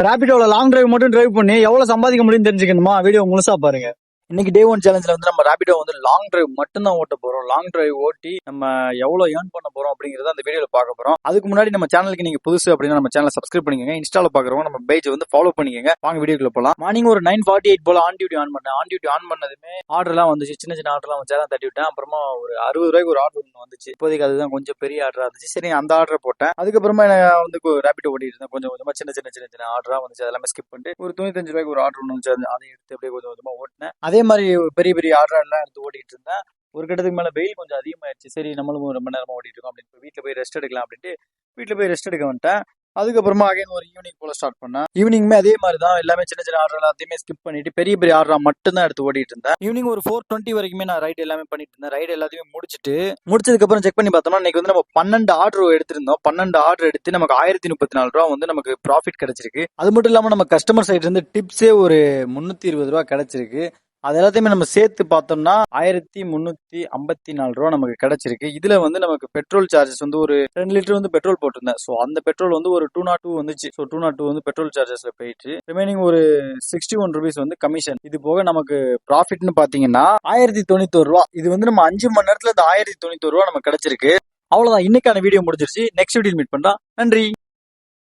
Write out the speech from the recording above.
ரேபிடோல long drive மட்டும் drive பண்ணி எவ்வளவு சம்பாதிக்க முடியும்னு தெரிஞ்சுக்கணுமா? வீடியோ முழுசா பாருங்க. இன்னைக்கு டே 1 சேலஞ்சில் வந்து நம்ம ரேபிடோ வந்து லாங் டிரைவ் மட்டும் தான் ஓட்ட போறோம். லாங் டிரைவ் ஓட்டி நம்ம எவ்வளவு ஏர்ன் பண்ண போறோம் அப்படிங்கறத அந்த வீடியோல பார்க்க போறோம். அதுக்கு முன்னாடி நம்ம சேனலுக்கு நீங்க புதுசு அப்படின்னா நம்ம சேனலை சப்ஸ்கிரைப் பண்ணிக்கங்க. இன்ஸ்டால பாக்குறவங்க நம்ம பேஜ் வந்து ஃபாலோ பண்ணிக்கங்க. வாங்க வீடியோக்குள்ள போலாம். மார்னிங் ஒரு 9:48 போல ஆன் டியூட்டி ஆன் பண்ணேன். ஆன் டியூட்டி ஆன் பண்ணதுமே ஆர்டர் எல்லாம் வந்துச்சு. சின்ன சின்ன ஆர்டர் எல்லாம் வந்து தட்டி விட்டேன். அப்புறமா ஒரு 60 ரூபாய்க்கு ஒரு ஆர்டர் ஒன்று வந்துச்சு. இப்போதைக்கு அதுதான் கொஞ்சம் பெரிய ஆர்டரா இருந்துச்சு. சரி அந்த ஆர்டர் போட்டேன். அதுக்கப்புறமா நான் வந்து ரேபிடோ ஓட்டிட்டு இருந்தேன். கொஞ்சம் கொஞ்சமா சின்ன ஆர்டரா வந்துச்சு. அதெல்லாமே ஸ்கிப் பண்ணிட்டு ஒரு 95 ரூபாய்க்கு ஒரு ஆர்டர் ஒன்று வந்துச்சு. அதை எடுத்து அப்படியே கொஞ்சம் கொஞ்சமா ஓட்டினேன். அதே மாதிரி பெரிய பெரிய ஆர்டர் எல்லாம் எடுத்து ஓட்டிட்டு இருந்தேன். ஒரு கட்டத்துக்கு மேல வெயில் கொஞ்சம் அதிகமாயிருச்சு. சரி நம்மளும் ரொம்ப நேரமா ஓட்டிட்டு இருக்கோம் அப்படின்னு வீட்டுல போய் ரெஸ்ட் எடுக்கலாம் அப்படின்ட்டு வீட்டுல போய் ரெஸ்ட் எடுக்க வந்துட்டேன். அதுக்கப்புறமா அகைன் ஒரு ஈவினிங் போல ஸ்டார்ட் பண்ணேன். ஈவினிங்குமே அதே மாதிரி தான் எல்லாமே சின்ன சின்ன ஆர்டர் எல்லாத்தையுமே ஸ்கிப் பண்ணிட்டு பெரிய பெரிய ஆர்டரா மட்டும் தான் எடுத்து ஓட்டிட்டு இருந்தேன். ஈவினிங் ஒரு 4:20 வரைக்குமே நான் ரைட் எல்லாமே பண்ணிட்டு இருந்தேன். ரைட் எல்லாத்தையுமே முடிச்சதுக்கு அப்புறம் செக் பண்ணி பார்த்தோம்னா இன்னைக்கு வந்து நம்ம 12 ஆர்டர் எடுத்திருந்தோம். 12 ஆர்டர் எடுத்து நமக்கு 1034 ரூபா வந்து நமக்கு ப்ராஃபிட் கிடைச்சிருக்கு. அது மட்டும் இல்லாம நம்ம கஸ்டமர் சைடு இருந்து டிப்ஸே ஒரு 320 ரூபா கிடைச்சிருக்கு. அது எல்லாத்தையுமே நம்ம சேர்த்து பார்த்தோம்னா 1354 ரூபா நமக்கு கிடைச்சிருக்கு. இதுல வந்து நமக்கு பெட்ரோல் சார்ஜஸ் வந்து ஒரு 2 லிட்டர் வந்து பெட்ரோல் போட்டிருந்தேன். ஸோ அந்த பெட்ரோல் வந்து ஒரு 202 வந்துச்சு. ஸோ 202 வந்து பெட்ரோல் சார்ஜஸ்ல போயிட்டு ரிமைனிங் ஒரு 61 ருபீஸ் வந்து கமிஷன். இது போக நமக்கு ப்ராஃபிட்னு பாத்தீங்கன்னா 1091 ரூபா. இது வந்து நம்ம 5 மணி நேரத்துல இந்த 1091 ரூபா நமக்கு கிடைச்சிருக்கு. அவ்வளவுதான், இன்னைக்கான வீடியோ முடிஞ்சிருச்சு. நெக்ஸ்ட் வீடியோ மீட் பண்றோம். நன்றி.